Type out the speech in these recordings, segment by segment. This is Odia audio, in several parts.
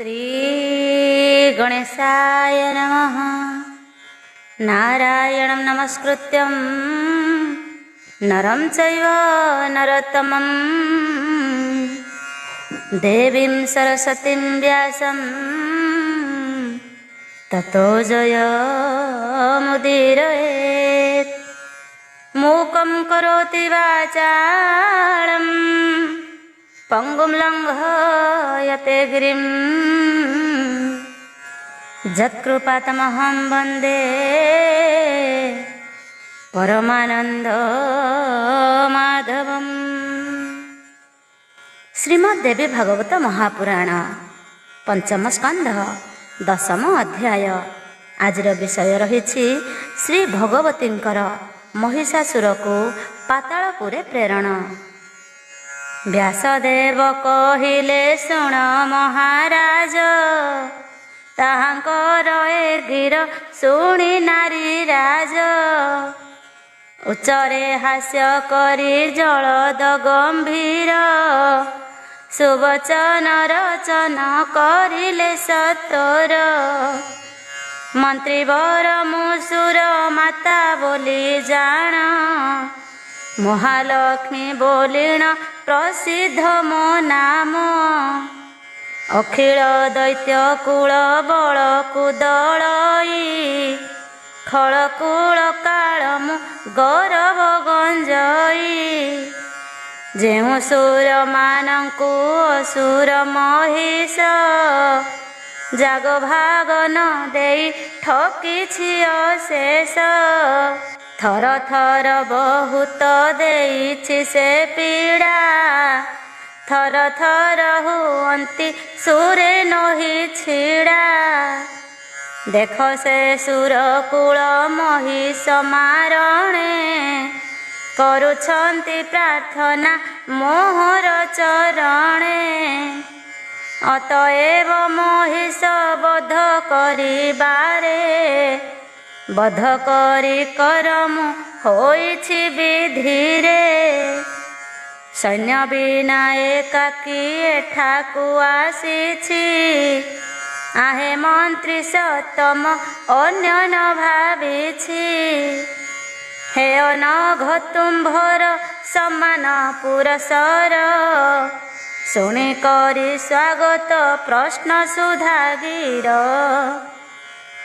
श्री गणेशाय नमः। नारायणं नमस्कृत्यं नरं चैव नरोत्तमं देवीं सरस्वतीं व्यासं ततो जयमुदीरयेत्। मूकं करोति वाचालं पंगुं लंघयते गिरिं यत्कृपातमहं वन्दे परमानंद माधवम्। श्रीमद्देवी भागवत महापुराण पंचम स्कंध दशम अध्याय। आजिर विषय रही श्री भगवतींकर महिषासुर को पातालपुरे प्रेरण। व्यासदेव कहिले शुण महाराज, ताहांकर ए गिर शुणी नारी राज। उच्चरे हास्य करी जलद गंभीर, सुवचन रचन करिले सतोर। मंत्रीवर मुसुर माता बोली जान, महालक्ष्मी बोलिण प्रसिद्ध मो नाम। अखिल दैत्य कुल बल कुदलई, खलकूल काल मु गौरव गंजई। जेउ सुर मानंकु असुर महिष, जाग भाग न देई ठकिछि अशेष। थर थर बहुत देइछि से पीड़ा, थर थर हुअन्ति सुरे नही छिड़ा। देख से सुर कुल महिष मारणे, करुछन्ति प्रार्थना मोहर चरणे। अतएव महिष बध करिबारे, बध करी करमु होइछि विधिरे। सैन्य बिना एकाकी एठाकु आसिछि, आहे मंत्री सतम अन्य न भाविछि। हे अनघ तुम्भर समान पुरसर, शुणी करी स्वागत प्रश्न सुधागिर।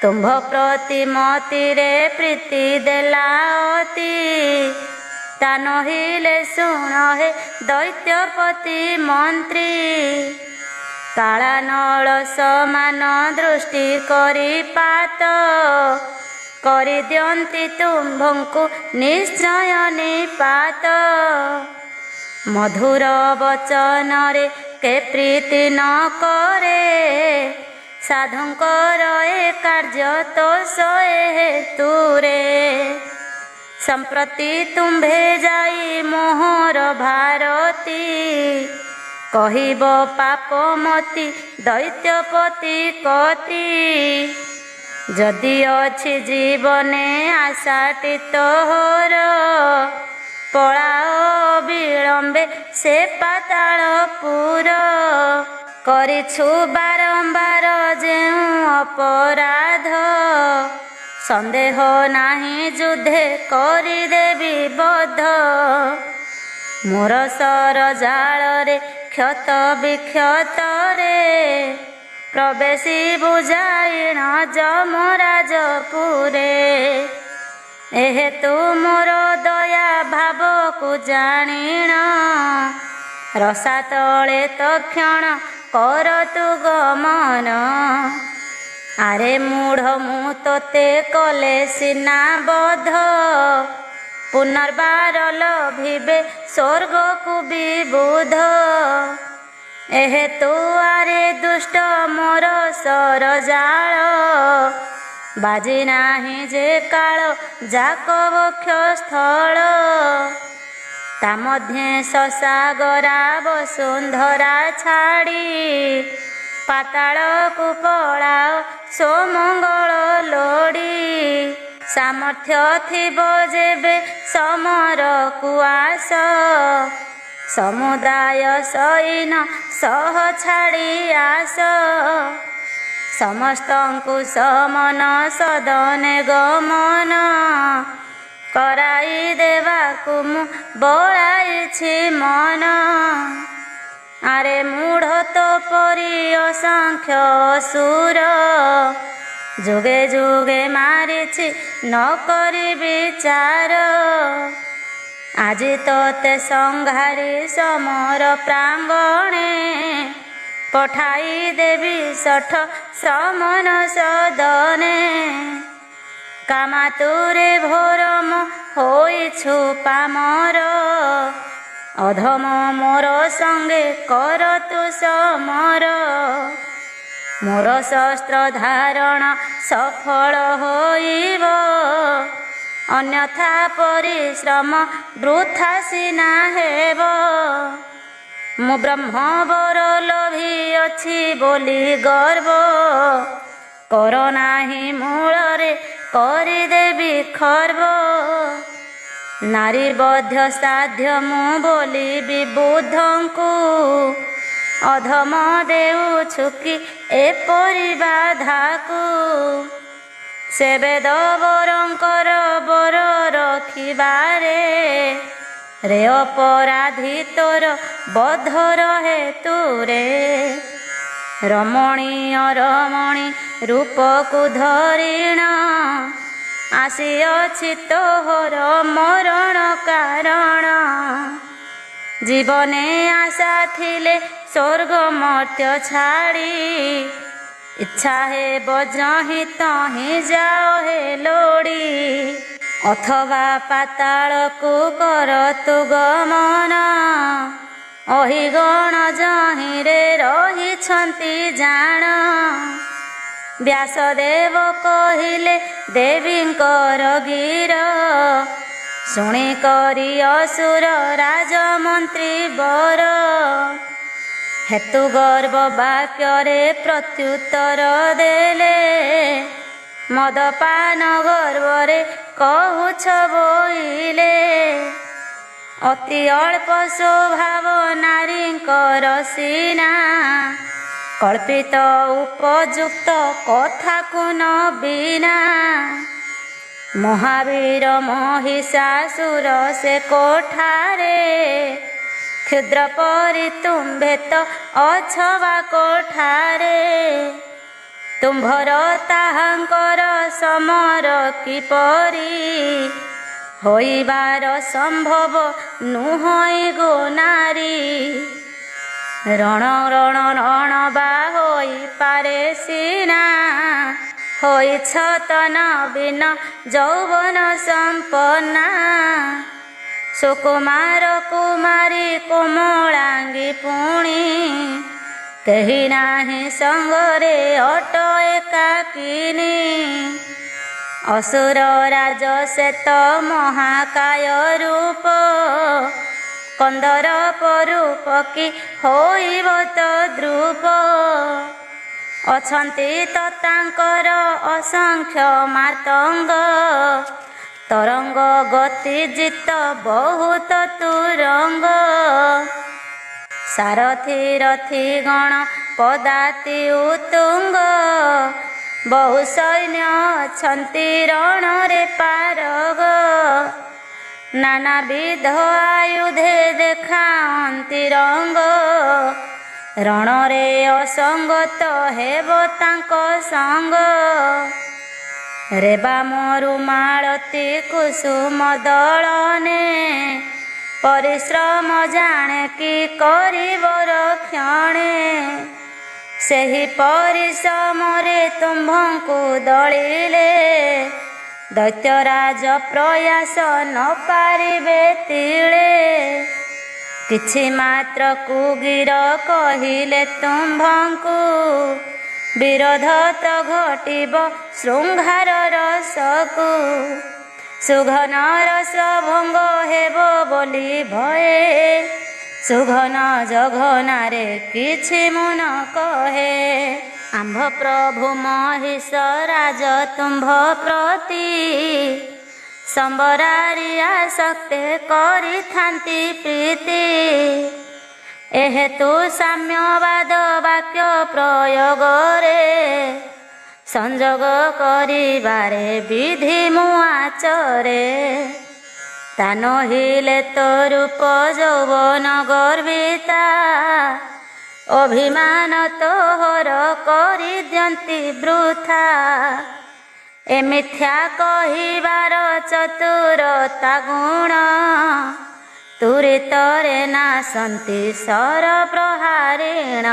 तुम्भ प्रति मतिरे प्रीति देला अति, ता नहिले शुण हे दैत्यपति मंत्री। काला नल समान दृष्टि करी पात, करी दियन्ति तुम्भଙ୍କୁ निश्चय निपात। मधुर वचन रे के प्रीति न करे, साधुंकर ए कार्य तो सोए हेतुरे। संप्रति तुम्भे जाई मोहर भारती, कहिब पापमती दैत्यपति कति। जदि अछि जीवने आशाटी तोहर, पलाओ विलंबे से पातालपुर। करिछु बारंबार जेउ अपराध, संदेह नाही युद्धे करिदेबी बध। मोर सर जाल रे क्षत विक्षत रे, प्रवेशी बुझाइण जमराजपुरे। एहेतु मोर दया भाव को जानिण, रसातले तक्षण करतु गमन। आरे मूढ़ मु तोते कले सिना बध, पुनर्बार लभिबे स्वर्ग को विबुध। एहेतु आरे दुष्ट मोर सर जाल, बाजी नाही जे काल जाक वक्ष स्थल। ता मध्ये ससागरा वसुंधरा छाड़ी, पाताल को पलाओ सोमंगल लोड़ी। सामर्थ्य थिबो जेबे समर को आस, ସମୁଦାୟ ସୈନ ସହ ଛାଡ଼ି ଆସ। ସମସ୍ତଙ୍କୁ ସମନ ସଦନେ ଗମନ କରାଇ ଦେବାକୁ ମୁଁ ବଳାଇଛି ମନ। ଆରେ ମୂଢ଼ ତୋ ପରି ଅସଂଖ୍ୟ ଅସୁର ଯୁଗେ ଯୁଗେ ମାରିଛି ନ କରି ବିଚାର। ଆଜି ତୋତେ ସଂଘାରି ସମର ପ୍ରାଙ୍ଗଣେ ପଠାଇ ଦେବି ଶଠ ସମନ ସଦନେ। କାମାତୁରେ ଭୋରମ ହୋଇଛୁ ପାମର ଅଧମ ମୋର ସଙ୍ଗେ କର ତୁ ସମର। ମୋର ଶସ୍ତ୍ର ଧାରଣ ସଫଳ ହୋଇବ ଅନ୍ୟଥା ପରିଶ୍ରମ ବୃଥା ସିନା ହେବ। ମୁଁ ବ୍ରହ୍ମବର ଲୋଭି ଅଛି ବୋଲି ଗର୍ବ କର ନାହିଁ ମୂଳରେ କରିଦେବି ଖର୍ବ। ନାରୀ ବଧ୍ୟ ସାଧ୍ୟ ମୁଁ ବୋଲି ବିବୁଦ୍ଧଙ୍କୁ ଅଧମ ଦେଉଛୁ କି ଏପରି ବାଧାକୁ। ସେ ବେଦ ବରଙ୍କର ବର ରଖିବାରେ ରେ ଅପରାଧୀ ତୋର ବଧର ହେତୁରେ। ରମଣୀୟ ରମଣୀ ରୂପକୁ ଧରିଣ ଆସିଅଛି ତୋହର ମରଣ କାରଣ। ଜୀବନେ ଆଶା ଥିଲେ ସ୍ୱର୍ଗ ମର୍ତ୍ତ୍ୟ ଛାଡ଼ି ଇଚ୍ଛା ହେବ ଯହିଁ ତହିଁ ଯାଅ ହେ ଲୋଡ଼ି। ଅଥବା ପାତାଳକୁ କର ତୁ ଗମନ ଅହିଗଣ ଯହିଁରେ ରହିଛନ୍ତି ଜାଣ। ବ୍ୟାସଦେବ କହିଲେ ଦେବୀଙ୍କର ଗିର ଶୁଣି କରି ଅସୁର ରାଜମନ୍ତ୍ରୀ ବର। ହେତୁ ଗର୍ବ ବାକ୍ୟରେ ପ୍ରତ୍ୟୁତ୍ତର ଦେଲେ ମଦପାନ ଗର୍ବରେ କହୁଛ ବୋଇଲେ। ଅତି ଅଳ୍ପ ସ୍ୱଭାବ ନାରୀଙ୍କର ସିନା କଳ୍ପିତ ଉପଯୁକ୍ତ କଥାକୁ ନ ବିନା। ମହାବୀର ମହିଷାସୁର ସେ କୋଠାରେ କ୍ଷୁଦ୍ର ପରି ତୁମ୍ଭେ ତ ଅଛବା କୋଠାରେ। ତୁମ୍ଭର ତାହାଙ୍କର ସମର କିପରି ହୋଇବାର ସମ୍ଭବ ନୁହଁ ଗୋ ନାରୀ। ରଣ ରଣ ରଣ ବା ହୋଇପାରେ ସିନା ହୋଇଛ ତ ନବୀନ ଯୌବନ ସମ୍ପନ୍ନା। ସୁକୁମାର କୁମାରୀ କୋମଳାଙ୍ଗୀ ପୁଣି କେହି ନାହିଁ ସଙ୍ଗରେ ଅଟ ଏକାକିନୀ। ଅସୁର ରାଜ ଶ୍ଵେତ ମହାକାୟ ରୂପ କନ୍ଦର୍ପ ରୂପ କି ହୋଇବ ତଦ୍ରୂପ। ଅଛନ୍ତି ତ ତାଙ୍କର ଅସଂଖ୍ୟ ମାତଙ୍ଗ ତରଙ୍ଗ ଗତି ଜିତ ବହୁତ ତୁରଙ୍ଗ। ସାରଥି ରଥି ଗଣ ପଦାତି ଉତ୍ତୁଙ୍ଗ ବହୁ ସୈନ୍ୟ ଅଛନ୍ତି ରଣରେ ପାରଗ। ନାନାବିଧ ଆୟୁଧେ ଦେଖାନ୍ତି ରଙ୍ଗ ରଣରେ ଅସଙ୍ଗତ ହେବ ତାଙ୍କ ସଙ୍ଗ। ରେବା ମରୁ ମାଳତୀ କୁସୁମ ଦଳନେ ପରିଶ୍ରମ ଜାଣେ କି କରିବ ରକ୍ଷଣେ। ସେହି ପରିଶ୍ରମରେ ତୁମ୍ଭଙ୍କୁ ଦଳିଲେ ଦୈତ୍ୟରାଜ ପ୍ରୟାସ ନ ପାରିବେ ତିଳେ। କିଛି ମାତ୍ର କୁଗିର କହିଲେ ତୁମ୍ଭଙ୍କୁ ବିରୋଧ ତ ଘଟିବ ଶୃଙ୍ଗାର ରସକୁ। ସୁଘନ ରସ ଭଙ୍ଗ ହେବ ବୋଲି ଭୟେ ସୁଘନ ଜଘନାରେ କିଛି ମୁଁ ନ କହେ। ଆମ୍ଭ ପ୍ରଭୁ ମହିଷ ରାଜ ତୁମ୍ଭ ପ୍ରତି ସମ୍ବରାରି ଆସକ୍ତେ କରିଥାନ୍ତି ପ୍ରୀତି। ଏହେତୁ ସାମ୍ୟବାଦ ବାକ୍ୟ ପ୍ରୟୋଗରେ ସଂଯୋଗ କରିବାରେ ବିଧି ମୁଁ ଆଚରେ। ତା ନହିଲେ ତ ରୂପ ଯୌବନ ଗର୍ବିତା ଅଭିମାନ ତୋହର କରିଦିଅନ୍ତି ବୃଥା। ଏ ମିଥ୍ୟା କହିବାର ଚତୁରତା ଗୁଣ ତୁରିତରେ ନାଶନ୍ତି ଶର ପ୍ରହାରିଣ।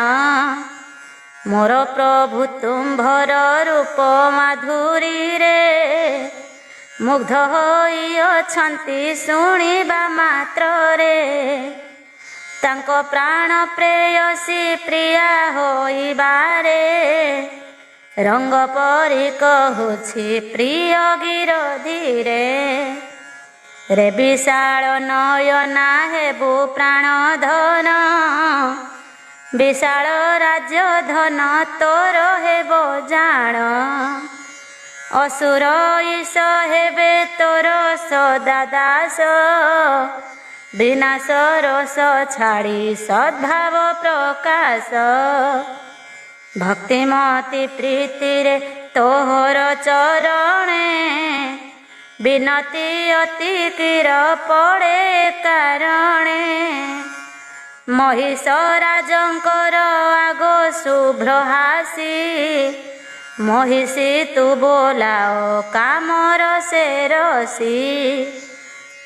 ମୋର ପ୍ରଭୁ ତୁମ୍ଭର ରୂପ ମାଧୁରୀରେ ମୁଗ୍ଧ ହୋଇଅଛନ୍ତି ଶୁଣିବା ମାତ୍ରରେ। ତାଙ୍କ ପ୍ରାଣ ପ୍ରେୟସୀ ପ୍ରିୟା ହୋଇବାରେ ରଙ୍ଗ ପରି କହୁଛି ପ୍ରିୟ ଗିରଧୀରେ। ରେ ବିଶାଳ ନୟନା ହେବୁ ପ୍ରାଣ ଧନ ବିଶାଳ ରାଜ୍ୟ ଧନ ତୋର ହେବ ଜାଣ। ଅସୁର ଈଶ ହେବେ ତୋର ସଦା ଦାସ ବିନାଶ ରସ ଛାଡ଼ି ସଦ୍ଭାବ ପ୍ରକାଶ। ଭକ୍ତିମତି ପ୍ରୀତିରେ ତୋହର ଚରଣେ ବିନତି ଅତି କିର ପଡ଼େ କାରଣେ। ମହିଷରାଜଙ୍କର ଆଗ ଶୁଭ୍ର ହାସୀ ମହିଷୀ ତୁ ବୋଲାଅ କାମର ସେ ରସି।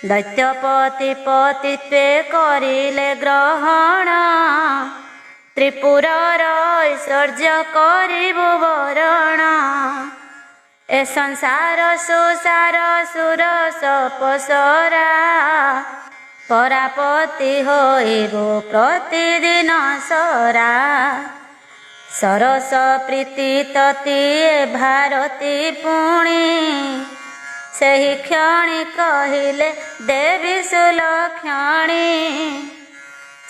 ଦୈତ୍ୟପତି ପତିତ୍ୱେ କରିଲେ ଗ୍ରହଣ ତ୍ରିପୁରର ଐଶ୍ୱର୍ଯ୍ୟ କରିବୁ ବରଣ। ଏ ସଂସାର ସୁସାର ସୁର ସପସରା ପରାପତି ହୋଇବୁ ପ୍ରତିଦିନ ସରା। ସରସ ପ୍ରୀତି ତତି ଭାରତୀ ପୁଣି ସେହି କ୍ଷଣି କହିଲେ ଦେବୀ ସୁଲକ୍ଷଣୀ।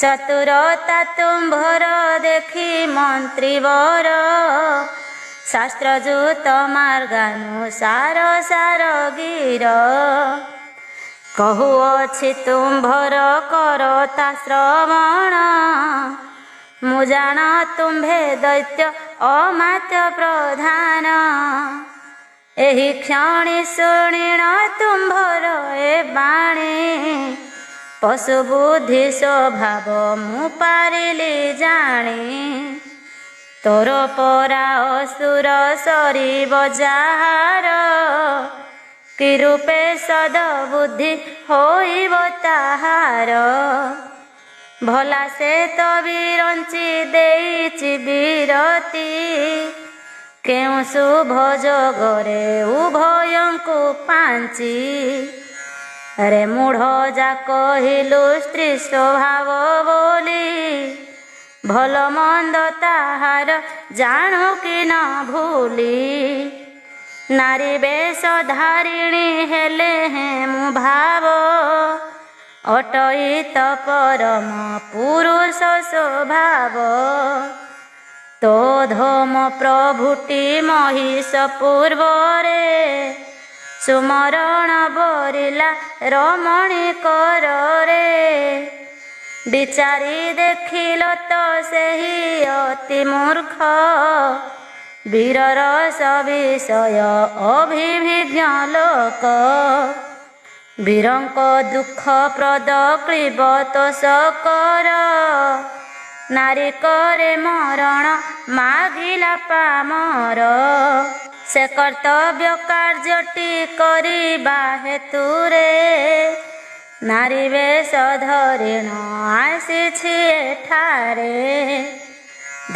ଚତୁରତା ତୁମ୍ଭର ଦେଖି ମନ୍ତ୍ରୀବର ଶାସ୍ତ୍ରଯୁତ ମାର୍ଗାନୁସାର ସାରଗୀର। କହୁଅଛି ତୁମ୍ଭର କରତା ଶ୍ରବଣ ମୁଁ ଜାଣ ତୁମ୍ଭେ ଦୈତ୍ୟ ଅମାତ୍ୟ ପ୍ରଧାନ। ଏହି କ୍ଷଣି ଶୁଣିଣ ତୁମ୍ଭର ଏ ବାଣୀ ପଶୁ ବୁଦ୍ଧି ସ୍ୱଭାବ ମୁଁ ପାରିଲି ଜାଣି। ତୋର ପରା ଅସୁର ସରିବ ଯାହାର କି ରୂପେ ସଦବୁଦ୍ଧି ହୋଇବ ତାହାର। ଭଲା ସେ ତ ବିରଞ୍ଚି ଦେଇଛି ବିରତି କେଉଁ ଶୁଭ ଯୋଗରେ ଉଭୟଙ୍କୁ ପାଞ୍ଚି। ରେ ମୂଢ଼ ଯା କହିଲୁ ସ୍ତ୍ରୀ ସ୍ୱଭାବ ବୋଲି ଭଲ ମନ୍ଦ ତାହାର ଜାଣୁ କି ନ ଭୁଲି। ନାରୀ ବେଶ ଧାରିଣୀ ହେଲେ ମୁଁ ଭାବ ଅଟଇତ ପରମ ପୁରୁଷ ସ୍ୱଭାବ। ତୋ ଧୋମ ପ୍ରଭୁଟି ମହିଷ ପୂର୍ବରେ ସୁମରଣ ବରିଲା ରମଣୀ କରରେ। ବିଚାରି ଦେଖିଲ ତ ସେହି ଅତି ମୂର୍ଖ ବୀରରସ ବିଷୟ ଅଭିଭିଜ୍ଞ ଲୋକ। ବୀରଙ୍କ ଦୁଃଖ ପ୍ରଦ କ୍ଳୀବ ତୋଷ କର ନାରୀ କରେ ମରଣ ମାଗିଲା ପାମର। ସେ କର୍ତ୍ତବ୍ୟ କାର୍ଯ୍ୟଟି କରିବା ହେତୁରେ ନାରୀ ବେଶ ଧରିଣ ଆସିଛି ଏଠାରେ।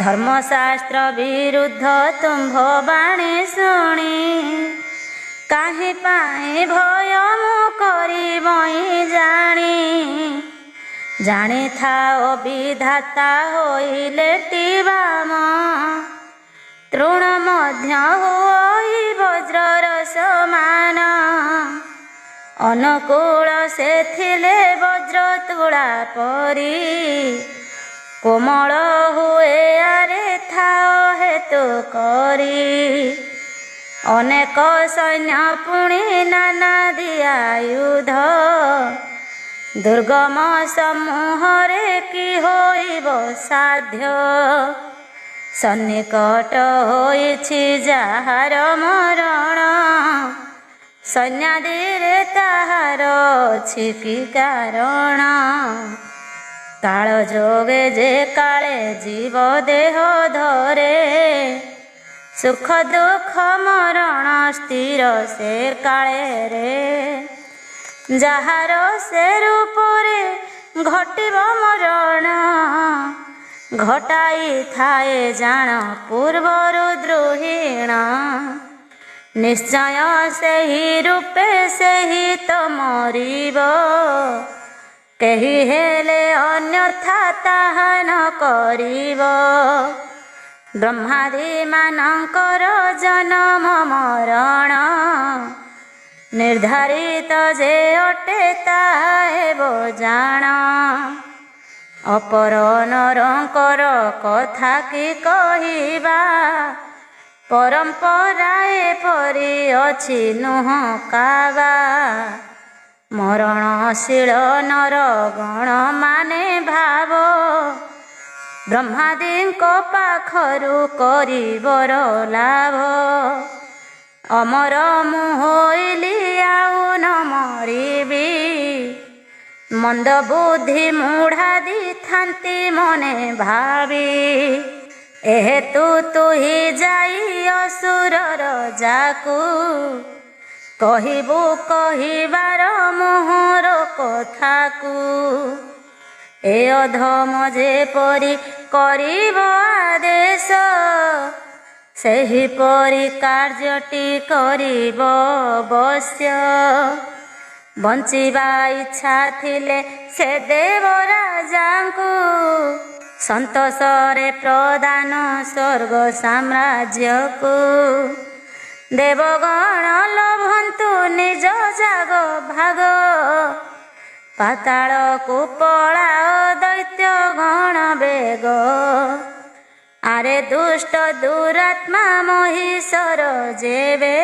ଧର୍ମଶାସ୍ତ୍ର ବିରୁଦ୍ଧ ତୁମ୍ଭ ବାଣୀ ଶୁଣି କାହିଁ ପାଇଁ ଭୟ ମୁଁ କରିବଇ ଜାଣି। ଜାଣିଥାଅ ବିଧାତା ହୋଇଲେ ଟିବାମ ତୃଣ ମଧ୍ୟ ହୋଇ ବଜ୍ରର ସମାନ। ଅନୁକୂଳ ସେ ଥିଲେ ବଜ୍ର ତୁଳା ପରି କୋମଳ ହୁଏ ଆରେ ଥାଅ ହେତୁ କରି। ଅନେକ ସୈନ୍ୟ ପୁଣି ନାନାଦି ଆୟୁଧ ଦୁର୍ଗମ ସମୂହରେ କି ହୋଇବ ସାଧ୍ୟ। ସନ୍ନିକଟ ହୋଇଛି ଯାହାର ମରଣ, ସୈନ୍ୟାଦିରେ ତାହାର ଅଛି କି କାରଣ। କାଳ ଯୋଗେ ଯେ କାଳେ ଜୀବ ଦେହ ଧରେ, ସୁଖ ଦୁଃଖ ମରଣ ସ୍ଥିର ସେ କାଳରେ। ଯାହାର ସେ ରୂପରେ ଘଟିବ ମରଣ, ଘଟାଇ ଥାଏ ଜାଣ ପୂର୍ବରୁ ଦ୍ରୋହୀଣ। ନିଶ୍ଚୟ ସେହି ରୂପେ ସେହି ତ ମରିବ, କେହି ହେଲେ ଅନ୍ୟଥା ତାହା ନ କରିବ। ବ୍ରହ୍ମାଦିମାନଙ୍କର ଜନମ ମରଣ, ନିର୍ଦ୍ଧାରିତ ଯେ ଅଟେ ତାହା ହେବ ଜାଣ। ଅପର ନରଙ୍କର କଥା କି କହିବା, ପରମ୍ପରା ଏପରି ଅଛି ନୁହଁ କାବା। ମରଣଶୀଳ ନର ଗଣ ମାନେ ଭାବ, ବ୍ରହ୍ମାଦିଙ୍କ ପାଖରୁ କରିବର ଲାଭ। ଅମର ମୁଁ ହୋଇଲି ଆଉ ନ ମରିବି, ମନ୍ଦ ବୁଦ୍ଧି ମୂଢ଼ାଦି ଥାନ୍ତି ମନେ ଭାବି। ଏହେତୁ ତୁହି ଯାଇ ଅସୁରର ଯାକୁ, କହିବୁ କହିବାର ମୋହର କଥାକୁ। ଏ ଅଧମ ଯେପରି କରିବ ଆଦେଶ, ସେହିପରି କାର୍ଯ୍ୟଟି କରିବ ଅବଶ୍ୟ। ବଞ୍ଚିବା ଇଚ୍ଛା ଥିଲେ ସେ ଦେବ ରାଜାଙ୍କୁ, ସନ୍ତୋଷରେ ପ୍ରଦାନ ସ୍ୱର୍ଗ ସାମ୍ରାଜ୍ୟକୁ। ଦେବଗଣ ଲଭନ୍ତୁ ନିଜ ଜାଗ ଭାଗ, ପାତାଳକୁ ପଳାଅ ଦୈତ୍ୟ ଗଣ ବେଗ। ଆରେ ଦୁଷ୍ଟ ଦୁରାତ୍ମା ମହିଷର ଯେବେ,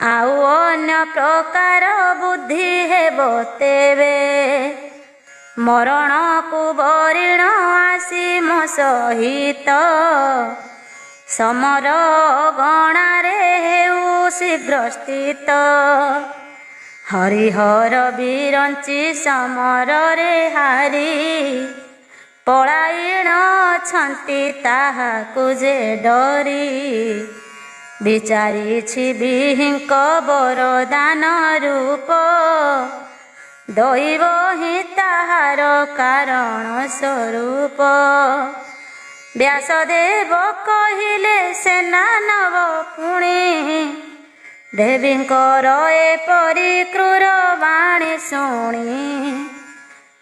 ଆଉ ଅନ୍ୟ ପ୍ରକାର ବୁଦ୍ଧି ହେବ ତେବେ। ମରଣକୁ ବରିଣ ଆସି ମୋ ସହିତ, ସମର ଗଣାରେ ହେଉ ଶୀଘ୍ର ସ୍ଥିତ। ହରିହର ବିରଞ୍ଚି ସମରରେ ହାରି, ପଳାଇଣ ଅଛନ୍ତି ତାହାକୁ ଯେ ଡରି। ବିଚାରିଛି ବିହିଙ୍କ ବରଦାନ ରୂପ, ଦୈବ ହିଁ ତାହାର କାରଣ ସ୍ୱରୂପ। ବ୍ୟାସଦେବ କହିଲେ ସେନା ନବ ପୁଣି, ଦେବୀଙ୍କର ଏପରି କ୍ରୂର ବାଣୀ ଶୁଣି।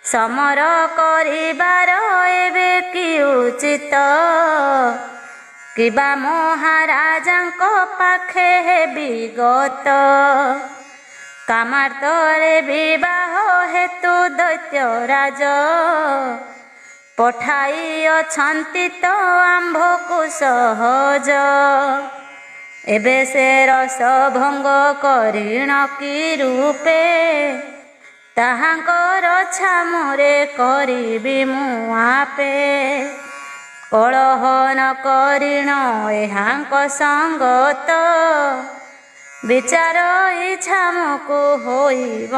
ସମର କରିବାର ଏବେ କି ଉଚିତ, କିବା ମହାରାଜାଙ୍କ ପାଖେ ହେବି ଗତ। କାମାର୍ତ୍ତରେ ବିବାହ ହେତୁ ଦୈତ୍ୟରାଜ, ପଠାଇ ଅଛନ୍ତି ତ ଆମ୍ଭକୁ ସହଜ। ଏବେ ସେ ରସ ଭଙ୍ଗ କରିଣ କି ରୂପେ, ତାହାଙ୍କର ଛାମୁରେ କରିବି ମୁଁ ଆପେ। କଳହ ନ କରିଣ ଏହାଙ୍କ ସଙ୍ଗତ, ବିଚାର ଇଚ୍ଛାମକୁ ହୋଇବ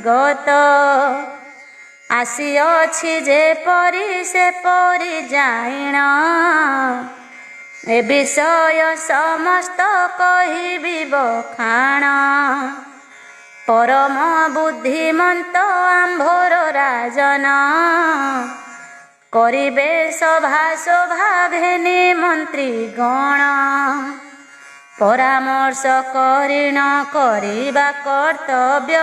ଗତ। ଆସିଅଛି ଯେପରି ସେପରି ଜାଇଣ, ଏ ବିଷୟ ସମସ୍ତ କହିବି ବଖାଣ। ପରମ ବୁଦ୍ଧିମନ୍ତ ଆମ୍ଭର ରାଜନ, କରିବେ ସଭା ଶୋଭା ଘେନି ମନ୍ତ୍ରୀ ଗଣ। ପରାମର୍ଶ କରିଣ କରିବା କର୍ତ୍ତବ୍ୟ,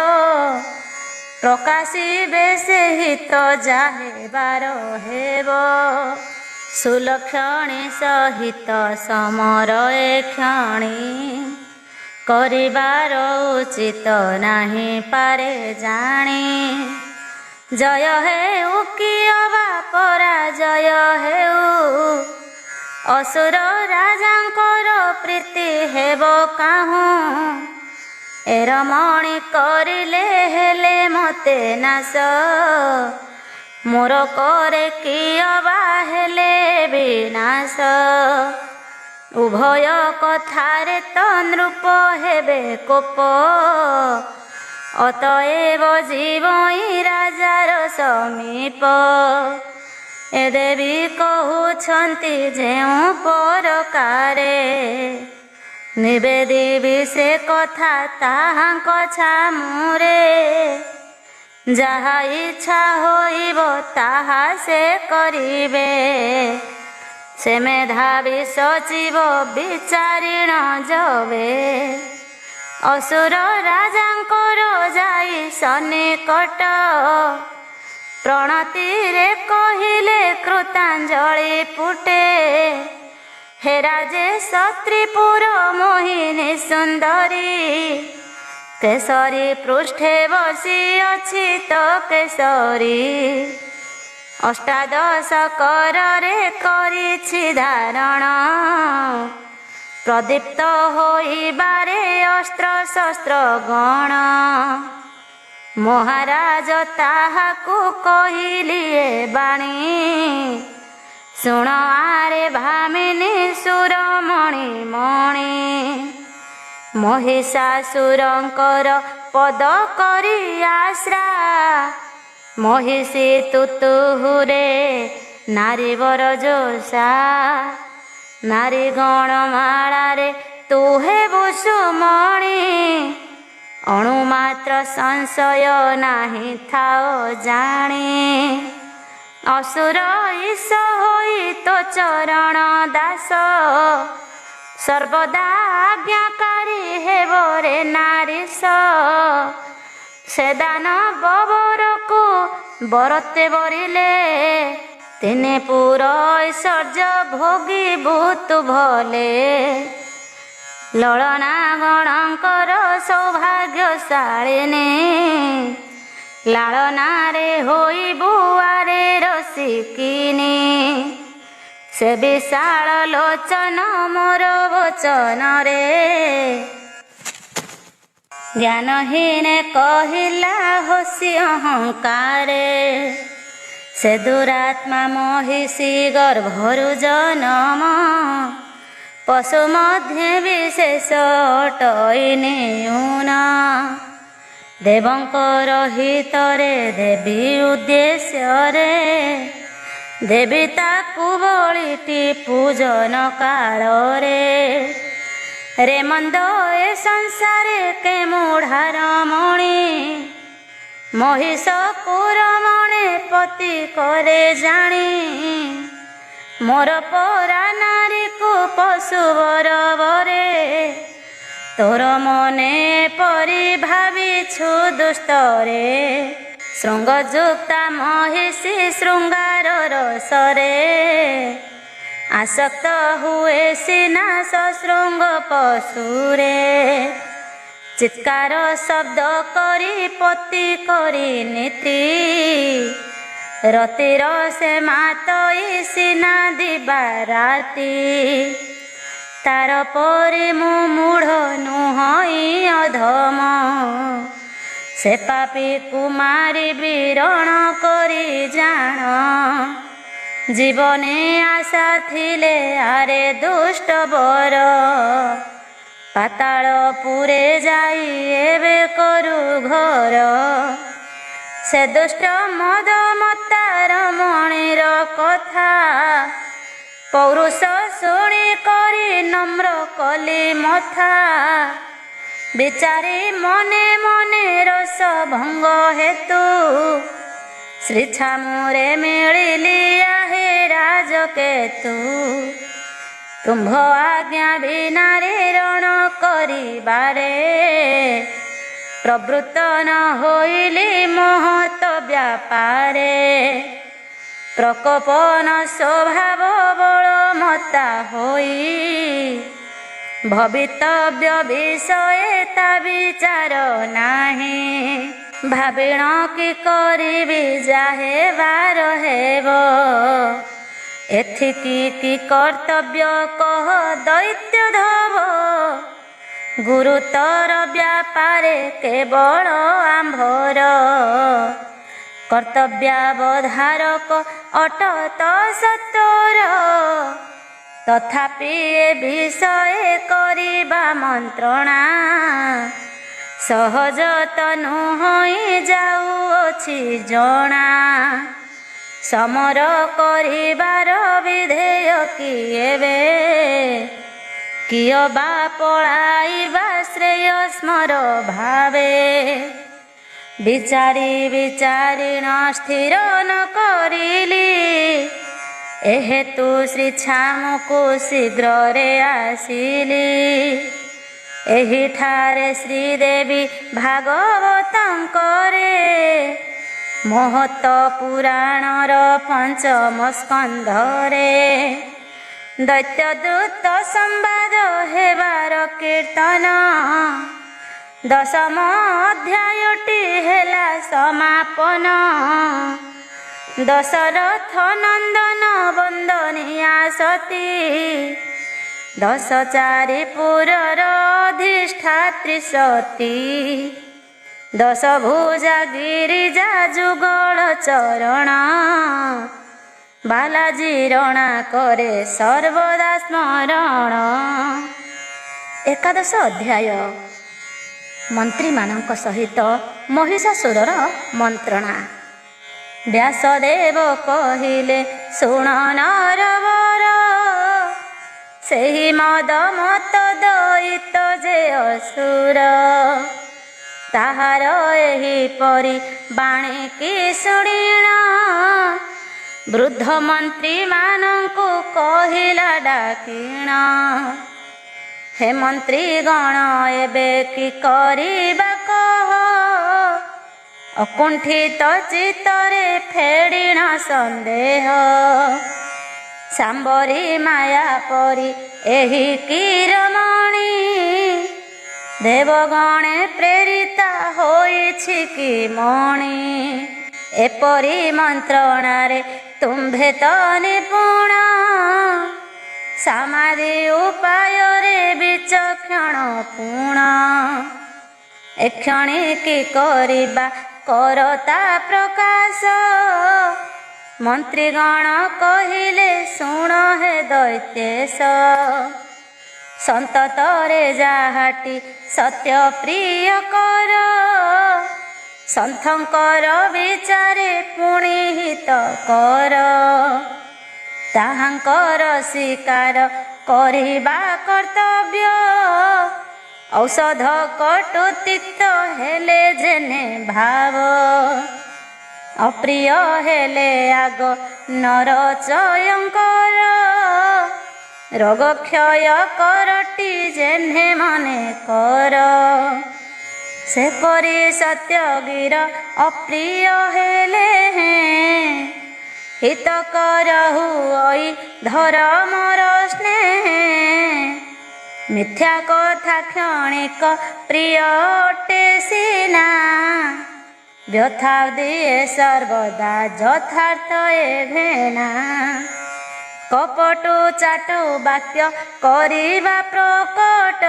ପ୍ରକାଶିବେ ସେହି ତ ଯାହେବାର ହେବ। ସୁଲକ୍ଷଣୀ ସହିତ ସମର ଏ କ୍ଷଣି, କରିବାର ଉଚିତ ନାହିଁ ପାରେ ଜାଣି। ଜୟ ହେଉ କି ଅବା ପରାଜୟ ହେଉ, ଅସୁର ରାଜାଙ୍କର ପ୍ରୀତି ହେବ କାହୁଁ। ଏ ରମଣୀ କରିଲେ ହେଲେ ମତେ ନାଶ, ମୋର କରେ କିଅ ବା ହେଲେ ବିନାଶ। ଉଭୟ କଥାରେ ତ ନୃପ ହେବେ କୋପ। ଅତଏବ ଜୀବଇ ରାଜାର ସମୀପ। ଏ ଦେବୀ କହୁଛନ୍ତି ଯେଉଁ ପରକାରେ। ନିବେଦିବି ସେ କଥା ତାହାଙ୍କ ଛାମୁରେ। ଯାହା ଇଚ୍ଛା ହୋଇବ ତାହା ସେ କରିବେ। ସେ ମେଧାବୀ ସଚିବ ବିଚାରିଣ ଯବେ। ଅସୁର ରାଜାଙ୍କର ଯାଇ ସନ୍ନିକଟ। ପ୍ରଣତିରେ କହିଲେ କୃତାଞ୍ଜଳି ପୁଟେ। ହେ ରାଜେ ସତ୍ରିପୁର ମୋହିନୀ ସୁନ୍ଦରୀ। କେଶରୀ ପୃଷ୍ଠେ ବସି ଅଛି ତ କେଶରୀ। ଅଷ୍ଟାଦଶ କରରେ କରିଛି ଧାରଣ। ପ୍ରଦୀପ୍ତ ହୋଇବାରେ ଅସ୍ତ୍ର ଶସ୍ତ୍ର ଗଣ। ମହାରାଜ ତାହାକୁ କହିଲି ଏ ବାଣୀ। ଶୁଣ ଆରେ ଭାମିନୀ ସୁରମଣି ମଣି। ମହିଷାସୁରଙ୍କର ପଦ କରି ଆଶ୍ରା। ମହିଷୀ ତୁତୁହୁରେ ନାରୀବର ଯୋଷା। ନାରୀ ଗଣମାଳାରେ ତୁ ହେବୁ ସୁମଣି। ଅଣୁମାତ୍ର ସଂଶୟ ନାହିଁ ଥାଅ ଜାଣି। ଅସୁର ଈଶ ହୋଇ ତୋ ଚରଣ ଦାସ। ସର୍ବଦା ଆଜ୍ଞାକାରୀ ହେବ ରେ ନାରୀଶ। ସେ ଦାନବ ବରକୁ ବରତେ ବରିଲେ। ତିନି ପୁର ଐଶ୍ୱର୍ଯ୍ୟ ଭୋଗିବୁ ତୁ ଭଲେ। ଲଳନା ଗଣଙ୍କର ସୌଭାଗ୍ୟଶାଳିନୀ। ଲାଳନାରେ ହୋଇବୁ ଆରେ ରସିକିନି। ସେ ବିଶାଳ ଲୋଚନ ମୋର ବଚନରେ। ଜ୍ଞାନହୀନେ କହିଲା ହୋସି ଅହଙ୍କାରେ। ସେ ଦୁରାତ୍ମା ମହିଷୀ ଗର୍ଭରୁ ଜନମ। ପଶୁ ମଧ୍ୟ ବିଶେଷ ଅଟଇ ନେଉନ। ଦେବଙ୍କର ହିତରେ ଦେବୀ ଉଦ୍ଦେଶ୍ୟରେ। ଦେବୀ ତାକୁ ବଳିଟି ପୂଜନ କାଳରେ। ରେ ମନ୍ଦ ଏ ସଂସାରେ କେ ମୁଢ଼ାର ମଣି। ମହିଷ କୁରମଣେ ପତି କରେ ଜାଣି। ମୋର ପରା ନାରୀକୁ ପଶୁ ବରବରେ। ତୋର ମନେ ପରି ଭାବିଛୁ ଦୁଷ୍ଟରେ। ଶୃଙ୍ଗଯୁକ୍ତା ମହିଷୀ ଶୃଙ୍ଗାର ରସରେ। ଆସକ୍ତ ହୁଏ ସିନା ସଶୃଙ୍ଗ ପଶୁରେ। ଚିତ୍କାର ଶବ୍ଦ କରି ପତି କରି ନୀତି। ରତିର ସେ ମାତଇ ସିନା ଦିବା ରାତି। ତାର ପରି ମୁଁ ମୂଢ଼ ନୁହଁଇ ଅଧମ। ସେ ପାପୀ କୁମାରୀ ବିରଣ କରି ଜାଣ। ଜୀବନେ ଆଶା ଥିଲେ ଆରେ ଦୁଷ୍ଟ ବର। ପାତାଳ ପୁରେ ଯାଇ ଏବେ କରୁ ଘର। ସେ ଦୁଷ୍ଟ ମଦ ମତ୍ତା ରମଣୀର କଥା। ପୌରୁଷ ଶୁଣି କରି ନମ୍ର କଲି ମଥା। ବିଚାରି ମନେ ମନେ ରସ ଭଙ୍ଗ ହେତୁ। ଶ୍ରୀ ଛାମୁରେ ମିଳିଲି ଆହେ ରାଜକେତୁ। ତୁମ୍ଭ ଆଜ୍ଞା ବିନାରେ ରଣ କରିବାରେ। ପ୍ରବୃତ୍ତ ନ ହୋଇଲି ମହତ ବ୍ୟାପାରେ। ପ୍ରକୋପନ ସ୍ୱଭାବ ବଳ ମତା ହୋଇ। ଭବିତବ୍ୟ ବିଷୟ ତା ବିଚାର ନାହିଁ। ଭାବିଣ କି କରିବି ଯାହେ ବାର ହେବ। ଏଥିକି କି କର୍ତ୍ତବ୍ୟ କହ ଦୈତ୍ୟ ଧବ। ଗୁରୁତର ବ୍ୟାପାରେ କେବଳ ଆମ୍ଭର। କର୍ତ୍ତବ୍ୟାବଧାରକ ଅଟତ ସତୋର ତଥାପି ଏ ବିଷୟ କରିବା ମନ୍ତ୍ରଣା ସହଜ ତ ନୁହଁ ଯାଉଅଛି ଜଣା ସମର କରିବାର ବିଧେୟ କିଏବେ କିଏ ବା ପଳାଇବା ଶ୍ରେୟ ସ୍ମର ଭାବେ ବିଚାରି ବିଚାରିଣ ସ୍ଥିର ନ କରିଲି ଏହେତୁ ଶ୍ରୀ ଛାମୁକୁ ଶୀଘ୍ରରେ ଆସିଲି ଏହିଠାରେ ଶ୍ରୀଦେବୀ ଭାଗବତଙ୍କରେ ମହତ ପୁରାଣର ପଞ୍ଚମ ସ୍କନ୍ଧରେ ଦୈତ୍ୟଦୂତ ସମ୍ବାଦ ହେବାର କୀର୍ତ୍ତନ ଦଶମ ଅଧ୍ୟାୟଟି ହେଲା ସମାପନ ଦଶରଥ ନନ୍ଦନ ବନ୍ଦନିଆ ସତୀ ଦଶ ଚାରିପୁରର ଅଧିଷ୍ଠାତ୍ରୀ ସତୀ ଦଶ ଭୁଜା ଗିରିଜା ଯୁଗଳ ଚରଣ ବାଲାଜୀ ରଣା କରେ ସର୍ବଦା ସ୍ମରଣ। ଏକାଦଶ ଅଧ୍ୟାୟ ମନ୍ତ୍ରୀମାନଙ୍କ ସହିତ ମହିଷାସୁରର ମନ୍ତ୍ରଣା। ବ୍ୟାସଦେବ କହିଲେ ଶୁଣ ନରବର ସେହି ମଦ ମତ ଦଇତ ଯେ ଅସୁର ତାହାର ଏହିପରି ବାଣୀ କି ଶୁଣିଣ ବୃଦ୍ଧ ମନ୍ତ୍ରୀମାନଙ୍କୁ କହିଲା ଡାକିଣ ହେ ମନ୍ତ୍ରୀଗଣ ଏବେ କି କରିବା କହ ଅକୁଣ୍ଠିତ ଚିତ୍ତରେ ଫେଡ଼ିଣ ସନ୍ଦେହ ସାମ୍ବରୀ ମାୟା ପରି ଏହି କିରମଣି ଦେବଗଣେ ପ୍ରେରିତା ହୋଇଛି କି ମଣି ଏପରି ମନ୍ତ୍ରଣାରେ ତୁମ୍ଭେ ତ ନିପୁଣ ସମାଧି ଉପାୟରେ ବିଚକ୍ଷଣ ପୁଣ ଏକ୍ଷଣି କି କରିବା କରତା ପ୍ରକାଶ ମନ୍ତ୍ରୀଗଣ କହିଲେ ଶୁଣ ହେ ଦୈତ୍ୟେଶ ସନ୍ତତରେ ଯାହାଟି ସତ୍ୟ ପ୍ରିୟ କର ସନ୍ଥଙ୍କର ବିଚାରେ ପୁଣି ହିତ କର ତାହାଙ୍କର ଶିକାର କରିବା କର୍ତ୍ତବ୍ୟ ଔଷଧ କଟୁ ତିକ୍ତ ହେଲେ ଯେନେ ଭାବ ଅପ୍ରିୟ ହେଲେ ଆଗ ନରଚୟଙ୍କର ରୋଗ କ୍ଷୟ କରଟି ଯେହ୍ନେ ମନେ କର ସେପରି ସତ୍ୟଗିର ଅପ୍ରିୟ ହେଲେ ହିତକର ହୁଇ ଧର୍ମର ସ୍ନେହ ମିଥ୍ୟା କଥା କ୍ଷଣିକ ପ୍ରିୟ ଅଟେ ସିନା ବ୍ୟଥା ଦିଏ ସର୍ବଦା ଯଥାର୍ଥ ଏ ଘେନା କପଟୁ ଚାଟୁ ବାକ୍ୟ କରିବା ପ୍ରକଟ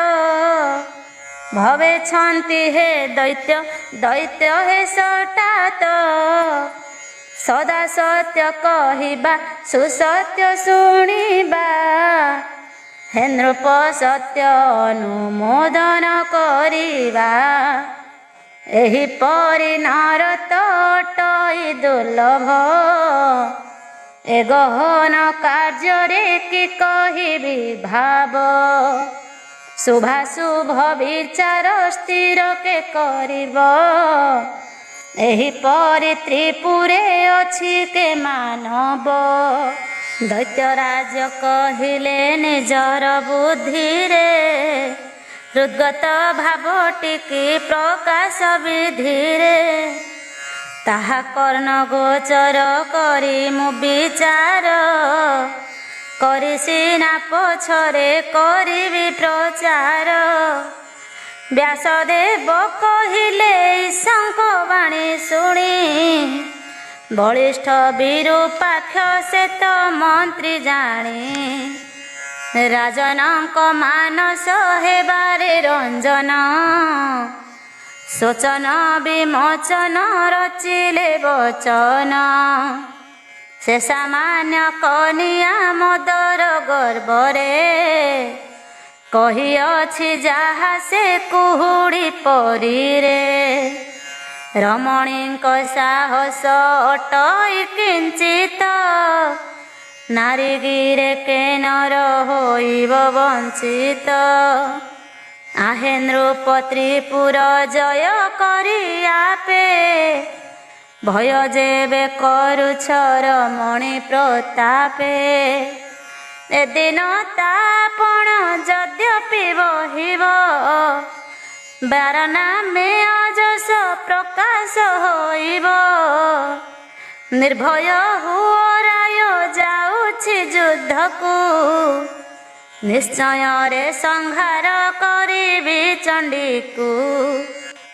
ଭବେଛନ୍ତି ହେ ଦୈତ୍ୟ ଦୈତ୍ୟ ହେ ସଟାତ ସଦା ସତ୍ୟ କହିବା ସୁସତ୍ୟ ଶୁଣିବା ହେ ନୃପ ସତ୍ୟ ଅନୁମୋଦନ କରିବା ଏହିପରି ନରତଟଇ ଦୁର୍ଲଭ ଏ ଗହନ କାର୍ଯ୍ୟରେ କି କହିବି ଭାବ ଶୁଭାଶୁଭ ବିଚାର ସ୍ଥିର କେ କରିବ ଏହିପରି ତ୍ରିପୁରେ ଅଛି କେ ମାନବ ଦୈତ୍ୟରାଜ କହିଲେ ନିଜର ବୁଦ୍ଧିରେ ହୃଦ୍ଗତ ଭାବଟିକି ପ୍ରକାଶ ବିଧିରେ ତାହା କର୍ଣ୍ଣ ଗୋଚର କରି ମୁଁ ବିଚାର କରି ସିନା ପଛରେ କରିବି ପ୍ରଚାର ବ୍ୟାସଦେବ କହିଲେ ଈଶଙ୍କ ବାଣୀ ଶୁଣି ବଳିଷ୍ଠ ବିରୂପାକ୍ଷ ସେ ତ ମନ୍ତ୍ରୀ ଜାଣି ରାଜନଙ୍କ ମାନସ ହେବାରେ ରଞ୍ଜନ ଶୋଚନ ବିମୋଚନ ରଚିଲେ ବଚନ ସେ ସାମାନ୍ୟ କନିଆ ମଦର ଗର୍ବରେ କହିଅଛି ଯାହା ସେ କୁହୁଡ଼ି ପରୀରେ ରମଣୀଙ୍କ ସାହସ ଅଟଇ କିଞ୍ଚିତ ନାରୀଗିରେ କେନର ହୋଇବ ବଞ୍ଚିତ आहे नृपत्रिपुर जय करी आपे भय जेबे करुछ रमणी प्रतापे ए दिन तापण यद्यपि बहिब बारना में अजस प्रकाश होइब निर्भय हुओ राय जाउछि युद्धकु निश्चय रे संहार करिबि चंडीकु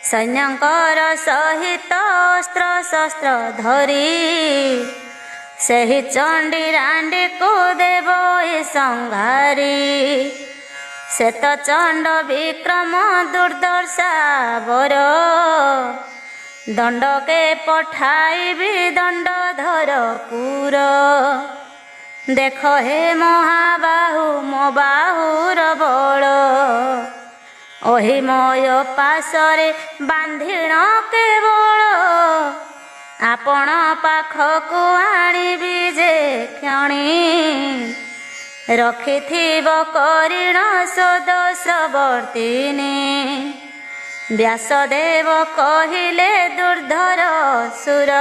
सैन्यकर सहित अस्त्र शस्त्र धरी सेहि चंडी रांडी को देव संहारी से तो चंड विक्रम दुर्दशा बर दंड के पठाइबि दंडधर पुर देख हे महाबाहु मो बाहुर बल ओहि मोय पाशरे बांधिण केवल आपण पाखकु आनिबि जे क्षणी रखिथिब करिण सदस्यवर्तिनी व्यासदेव कहिले दुर्धर सुर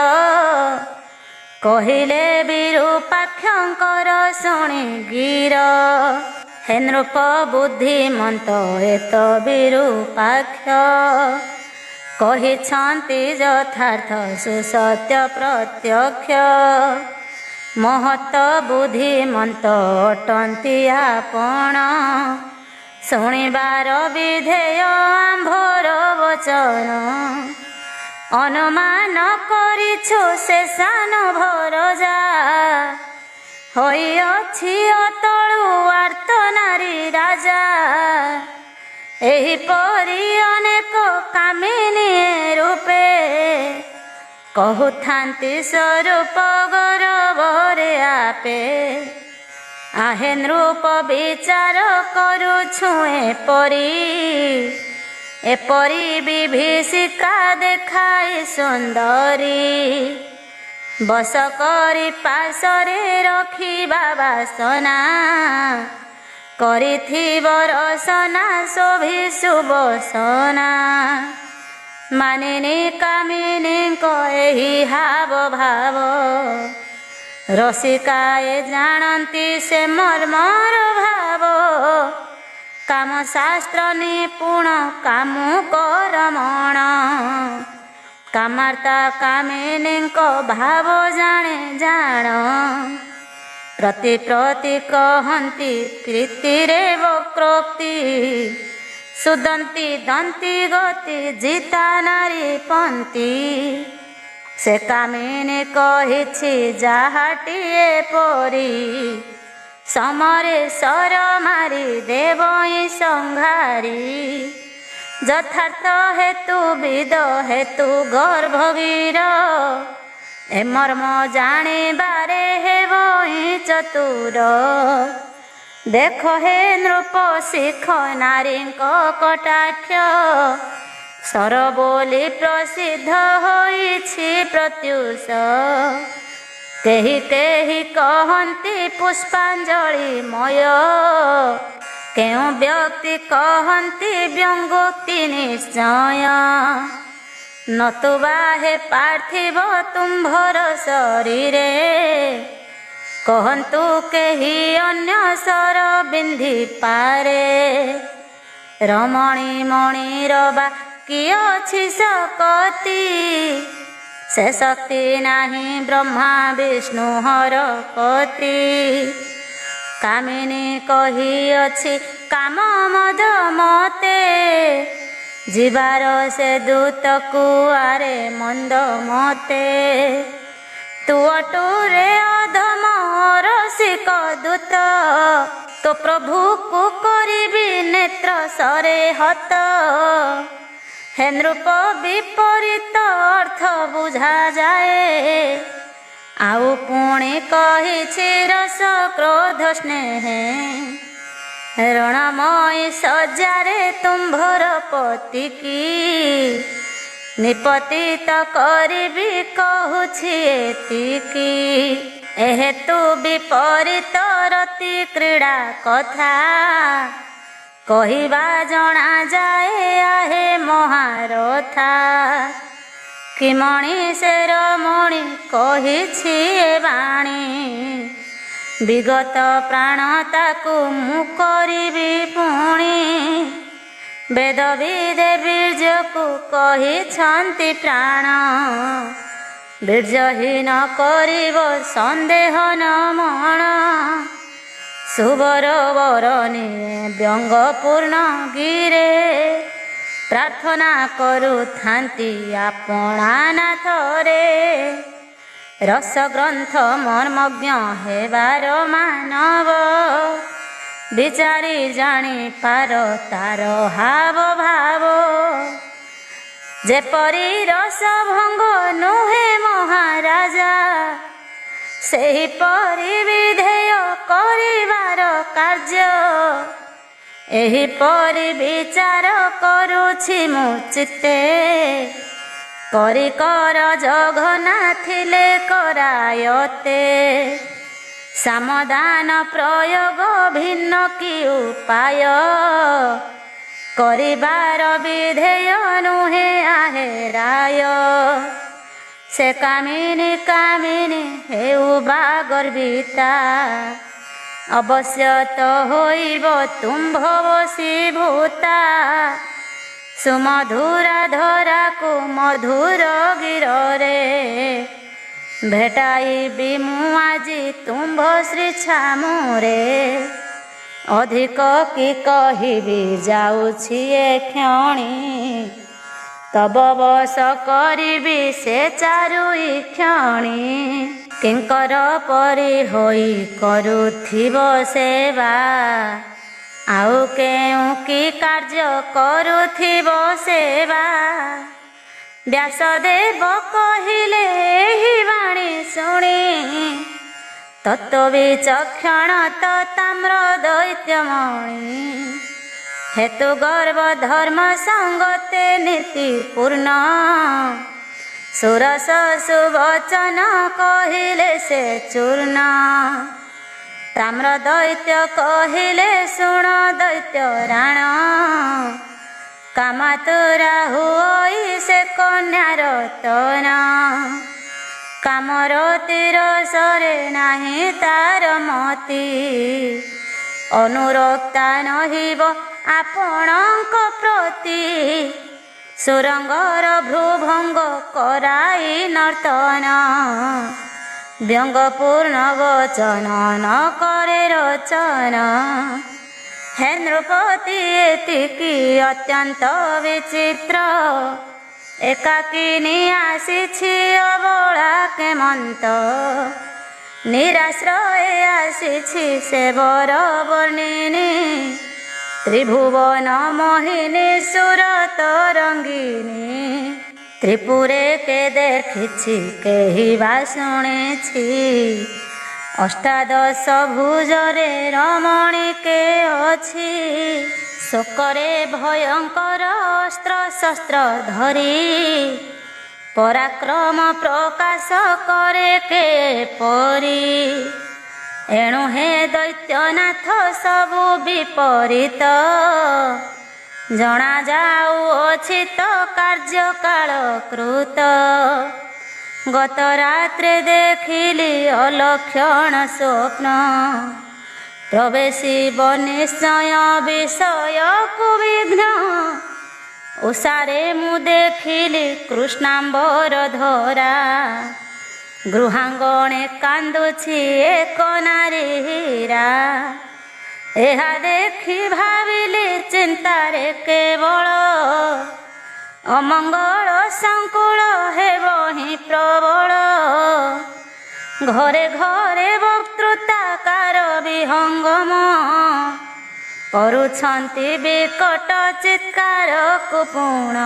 कहिले विरूपाक्षंकर शुणी गिर हे नृप बुद्धिमंत एत विरूपाक्ष कहिछन्ति यथार्थ सुसत्य प्रत्यक्ष महत बुद्धिमंत अटन्ति आपण शुणिबार विधेय आम्भर वचन अनुमान करिछु से सान भरजा होइअछि अतळु आर्त नारी राजा एहिपरि अनेक कामिनी रूपे कहूथान्ति स्वरूप गौरवरे आपे आहे नृप विचार करुछु एपरी विभीषिका देखाई सुंदरी बस करी पाशरे रखिबा बासना करिथिब रसना शोभि सुबसना मानिनी कामिनी एहि हाव भाव रसिकाए जानती से मर्मर भाव काम शास्त्र निपुण कामु करमण कामार्ता कामिनी भाव जाने जान प्रति प्रति कहन्ति कृतिरे वक्रोक्ति सुदंती दंती गति जिता नारी पंती से कामिनी कहिछि जाहाटिए परी समरे सर मारी देवई संहारी यथार्थ हेतु विद हेतु गर्भगीर ए मर्म जानिबारे हेबई चतुर देख हे नृप शिख नारी कटाक्ष सर बोली प्रसिद्ध होइछि प्रत्युष केहि केहि कहन्ति पुष्पांजलिमय केउ व्यक्ति कहन्ति व्यंगोक्ति निश्चय नतुबा हे पार्थिव तुम्भर शरीरे कहन्तु केहि अन्य सर बिंधि पारे रमणी मणिर बा कि अछि सकति से शक्ति नाही ब्रह्मा विष्णु हर कति कामिनी कही अछि काम मद मते जीवार से दूत कुआरे मंद मते तू अटूरे अधम रसिक दूत तो प्रभु को करिबी नेत्र सरे हत ହେ ନୃପ ବିପରୀତ ଅର୍ଥ ବୁଝାଯାଏ। ଆଉ ପୁଣି କହିଛି ରସ କ୍ରୋଧ ସ୍ନେହେ, ରଣମୟୀ ସଜ୍ଜାରେ ତୁମ୍ଭର ପତିକି ନିପତିତ କରିବି କହୁଛି ଏତିକି। ଏହେତୁ ବିପରୀତ ରତି କ୍ରୀଡ଼ା କଥା କହିବା ଜଣାଯାଏ ଆହେ ମହାରଥା। କି ମଣିଷେର ମଣି କହିଛି ଏ ବାଣୀ, ବିଗତ ପ୍ରାଣ ତାକୁ ମୁଁ କରିବି ପୁଣି। ବେଦବିଦେ ବୀର୍ଯ୍ୟକୁ କହିଛନ୍ତି ପ୍ରାଣ, ବୀର୍ଯ୍ୟହୀନ କରିବ ସନ୍ଦେହ ନ ମଣ। ସୁବର ବରନିଏ ବ୍ୟଙ୍ଗପୂର୍ଣ୍ଣ ଗିରେ, ପ୍ରାର୍ଥନା କରୁଥାନ୍ତି ଆପଣା ନାଥରେ। ରସଗ୍ରନ୍ଥ ମର୍ମଜ୍ଞ ହେବାର ମାନବ, ବିଚାରି ଜାଣିପାର ତାର ହାବ ଭାବ। ଯେପରି ରସଭଙ୍ଗ ନୁହେଁ ମହାରାଜା, ସେହିପରି ବିଧେୟ କରିବାର କାର୍ଯ୍ୟ। ଏହିପରି ବିଚାର କରୁଛି ମୁଁ ଚିତ୍ତେ, କରି କର ଜଘନା ଥିଲେ କରାୟତେ। ସାମଦାନ ପ୍ରୟୋଗ ଭିନ୍ନ କି ଉପାୟ, କରିବାର ବିଧେୟ ନୁହେଁ ଆହେ ରାୟ। ସେ କାମିନୀ କାମିନୀ ହେଉ ବା ଗର୍ବିତା, ଅବଶ୍ୟ ତ ହୋଇବ ତୁମ୍ଭ ବଶୀଭୂତା। ସୁମଧୁରା ଧରାକୁ ମଧୁର ଗିରରେ, ଭେଟାଇବି ମୁଁ ଆଜି ତୁମ୍ଭ ଶ୍ରୀ ଛାମୁରେ। ଅଧିକ କି କହିବି ଯାଉଛି ଏ କ୍ଷଣି, ତବ ବଶ କରିବି ସେ ଚାରୁଇ କ୍ଷଣି। କିଙ୍କର ପରି ହୋଇ କରୁଥିବ ସେବା, ଆଉ କେଉଁ କି କାର୍ଯ୍ୟ କରୁଥିବ ସେବା। ବ୍ୟାସଦେବ କହିଲେ ଏହି ବାଣୀ ଶୁଣି, ତତ୍ତ୍ୱ ବିଚକ୍ଷଣ ତ ତାମ୍ର ଦୈତ୍ୟମଣି। ହେତୁ ଗର୍ବ ଧର୍ମ ସଙ୍ଗତେ ନୀତିପୂର୍ଣ୍ଣ, ସୁରସ ସୁବଚନ କହିଲେ ସେ ଚୂର୍ଣ୍ଣ। ତାମ୍ର ଦୈତ୍ୟ କହିଲେ ଶୁଣ ଦୈତ୍ୟ ରାଣ, କାମାତୁରା ହୋଇ ସେ କନ୍ୟାର ତନ। କାମରତିର ସରେ ନାହିଁ ତାର ମତି, ଅନୁରକ୍ତା ନହିବ ଆପଣଙ୍କ ପ୍ରତି। ସୁରଙ୍ଗର ଭ୍ରୁଭଙ୍ଗ କରାଇ ନର୍ତ୍ତନ, ବ୍ୟଙ୍ଗପୂର୍ଣ୍ଣ ବଚନ ନ କରେ ରଚନ। ହେ ନୃପତି ଏତିକି ଅତ୍ୟନ୍ତ ବିଚିତ୍ର, ଏକାକିନୀ ଆସିଛି ଅବଳା କେମନ୍ତ। ନିରାଶ୍ରୟେ ଆସିଛି ସେ ବର ବର୍ଣ୍ଣିନୀ, ତ୍ରିଭୁବନ ମୋହିନୀ ସୁର ତରଙ୍ଗିନୀ। ତ୍ରିପୁରେ କେ ଦେଖିଛି କେହି ବା ଶୁଣିଛି, ଅଷ୍ଟାଦଶ ଭୁଜରେ ରମଣୀ କେ ଅଛି। ଶୋକରେ ଭୟଙ୍କର ଅସ୍ତ୍ର ଶସ୍ତ୍ର ଧରି, ପରାକ୍ରମ ପ୍ରକାଶ କରେ କେ ପରି। ଏଣୁ ହେ ଦୈତ୍ୟନାଥ ସବୁ ବିପରୀତ, ଜଣାଯାଉଅଛି ତ କାର୍ଯ୍ୟକାଳ କୃତ। ଗତ ରାତ୍ରେ ଦେଖିଲି ଅଲକ୍ଷଣ ସ୍ୱପ୍ନ, ପ୍ରବେଶିବ ନିଶ୍ଚୟ ବିଷୟକୁ ବିଘ୍ନ। ଉଷାରେ ମୁଁ ଦେଖିଲି କୃଷ୍ଣାମ୍ବର ଧରା, ଗୃହାଙ୍ଗଣେ କାନ୍ଦୁଛି ଏକ ନାରୀ ହୀରା। ଏହା ଦେଖି ଭାବିଲି ଚିନ୍ତାରେ କେବଳ, ଅମଙ୍ଗଳ ସଂକୁଳ ହେବ ହିଁ ପ୍ରବଳ। ଘରେ ଘରେ ବକ୍ତୃତା କାର ବିହଙ୍ଗମ, କରୁଛନ୍ତି ବିକଟ ଚିତ୍କାରକୁ ପୁଣ।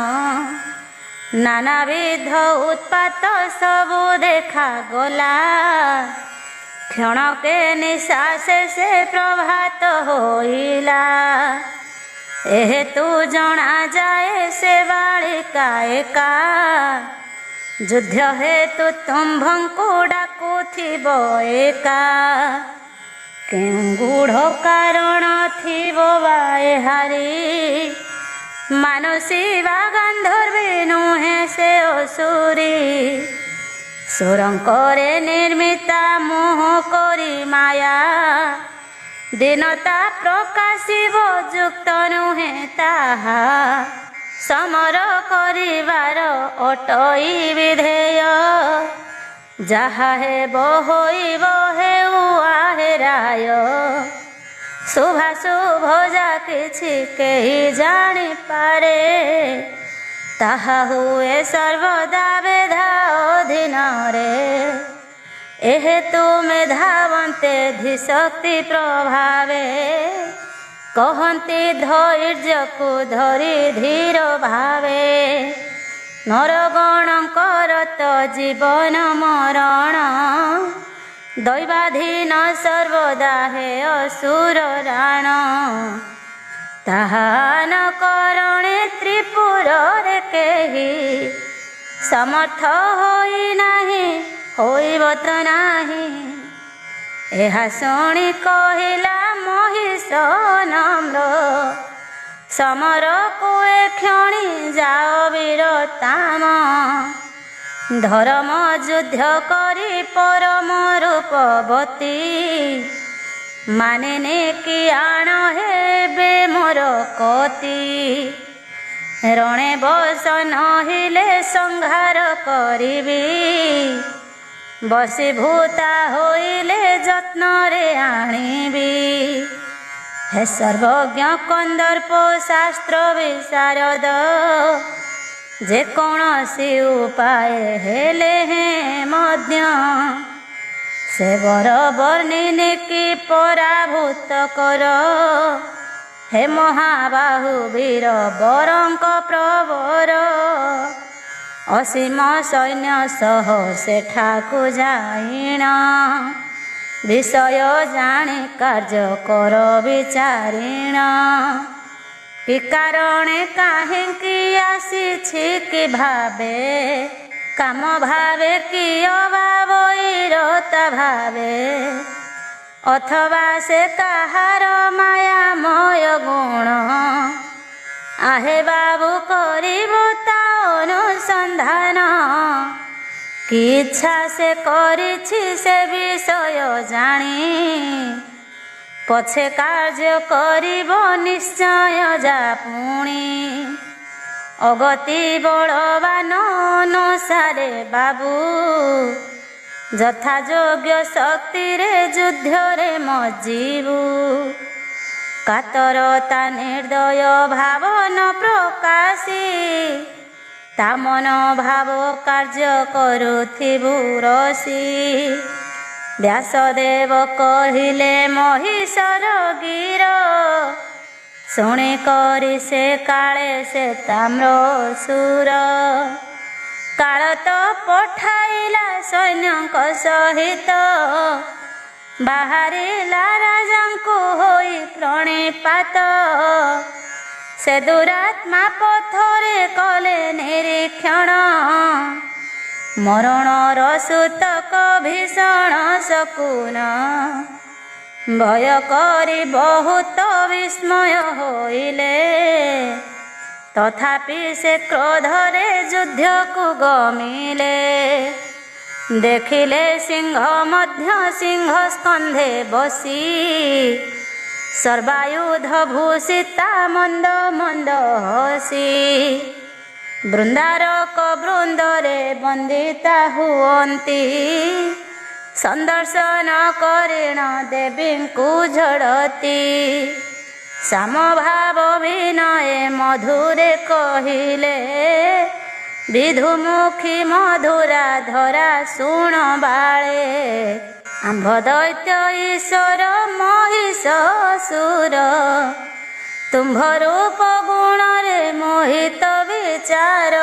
ନାନାବିଧ ଉତ୍ପାତ ସବୁ ଦେଖାଗଲା। କ୍ଷଣକେ ନିଶ୍ୱାସେ ସେ ପ୍ରଭାତ ହୋଇଲା। ଏହେତୁ ଜଣାଯାଏ ସେ ବାଳିକା ଏକା। ଯୁଦ୍ଧ ହେତୁ ତୁମ୍ଭଙ୍କୁ ଡାକୁଥିବ ଏକା। କେଉଁ ଗୂଢ଼ କାରଣ ଥିବ ବା ଏହାରି। ମାନସୀ ବା ଗାନ୍ଧର୍ବୀ ନୁହେଁ ସେ ଅସୁରୀ। ସୁରଙ୍କରେ ନିର୍ମିତା ମୋହ କରି ମାୟା। ଦୀନତା ପ୍ରକାଶିବ ଯୁକ୍ତ ନୁହେଁ ତାହା। ସମର କରିବାର ଅଟଇ ବିଧେୟ। ଯାହା ହେବ ହୋଇବ ହେଉ ଆହେ ରାୟ। ଶୁଭାଶୁଭ ଯା କିଛି କେହି ଜାଣିପାରେ। ତାହା ହୁଏ ସର୍ବଦା ବେଧା ଅଧୀନରେ। ଏହେତୁ ମେଧାବନ୍ତେ ଧୀଶକ୍ତି ପ୍ରଭାବେ। କହନ୍ତି ଧୈର୍ଯ୍ୟକୁ ଧରି ଧୀର ଭାବେ। ନରଗଣଙ୍କର ତ ଜୀବନ ମରଣ। ଦୈବାଧୀନ ସର୍ବଦା ହେ ଅସୁର ରାଣ। ତାହା ନ କରଣେ ତ୍ରିପୁରରେ କେହି। ସମର୍ଥ ହୋଇନାହିଁ ହୋଇବ ତ ନାହିଁ। ଏହା ଶୁଣି କହିଲା ମହିଷ ନମ୍ର। ସମରକୁ ଏ କ୍ଷଣି ଯାଅ ବୀରତାମ। ଧର୍ମ ଯୁଦ୍ଧ କରି ପରମ ରୂପବତୀ। ମାନିନେ କି ଆଣ ହେବେ ମୋର କତି। ରଣେ ବସ ନହିଲେ ସଂହାର କରିବି। ବଶୀଭୂତା ହୋଇଲେ ଯତ୍ନରେ ଆଣିବି। ହେ ସର୍ବଜ୍ଞ କନ୍ଦର୍ପ ଶାସ୍ତ୍ର ବିଶାରଦ। ଯେକୌଣସି ଉପାୟ ହେଲେ ମଧ୍ୟ। ସେ ବର ବର୍ଣ୍ଣିନେ କି ପରାଭୂତ କର। ହେ ମହାବାହୁ ବୀର ବରଙ୍କ ପ୍ରବର। ଅସୀମ ସୈନ୍ୟ ସହ ସେଠାକୁ ଯାଇଣ। ବିଷୟ ଜାଣି କାର୍ଯ୍ୟ କର ବିଚାରିଣ। କି କାରଣେ କାହିଁକି ଆସିଛି କି ଭାବେ। କାମ ଭାବେ କି ଅଭାବ ଇରତା ଭାବେ। ଅଥବା ସେ କାହାର ମାୟାମୟ ଗୁଣ। ଆହେ ବାବୁ କରିବ ତା ଅନୁସନ୍ଧାନ। କି ଇଚ୍ଛା ସେ କରିଛି ସେ ବିଷୟ ଜାଣି। ପଛେ କାର୍ଯ୍ୟ କରିବ ନିଶ୍ଚୟ ଯା ପୁଣି। ଅଗତି ବଳବାନ ଅନୁସାରେ ବାବୁ। ଯଥାଯୋଗ୍ୟ ଶକ୍ତିରେ ଯୁଦ୍ଧରେ ମଜିବୁ। କାତରତା ନିର୍ଦୟ ଭାବ ନ ପ୍ରକାଶୀ। ତା ମନ ଭାବ କାର୍ଯ୍ୟ କରୁଥିବୁ ରସି। ବ୍ୟାସଦେବ କହିଲେ ମହିଷର ଗୀର। ଶୁଣି କରି ସେ କାଳେ ସେ ତାମ୍ର ସୁର। କାଳ ତ ପଠାଇଲା ସୈନ୍ୟଙ୍କ ସହିତ। ବାହାରିଲା ରାଜାଙ୍କୁ ହୋଇ ପ୍ରଣିପାତ। ସେ ଦୁରାତ୍ମା ପଥରେ କଲେ ନିରୀକ୍ଷଣ। ମରଣର ସୂତକ ଭୀଷଣ ଶକୁନ। ଭୟ କରି ବହୁତ ବିସ୍ମୟ ହୋଇଲେ। ତଥାପି ସେ କ୍ରୋଧରେ ଯୁଦ୍ଧକୁ ଗମିଲେ। ଦେଖିଲେ ସିଂହ ମଧ୍ୟ ସିଂହ ସ୍କନ୍ଧେ ବସି। ସର୍ବାୟୁଧ ଭୂଷିତା ମନ୍ଦ ମନ୍ଦ ହସି। ବୃନ୍ଦାରକ ବୃନ୍ଦରେ ବନ୍ଦିତା ହୁଅନ୍ତି। ସନ୍ଦର୍ଶନ କରିଣ ଦେବୀଙ୍କୁ ଝଡ଼ତି। ସମଭାବ ବିନୟେ ମଧୁରେ କହିଲେ। ବିଧୁମୁଖୀ ମଧୁରା ଧରା ଶୁଣ ବାଳେ। ଆମ୍ଭ ଦୈତ୍ୟ ଈଶ୍ୱର ମହିଷ ସୁର। ତୁମ୍ଭ ରୂପ ଗୁଣରେ ମୋହିତ ବିଚାର,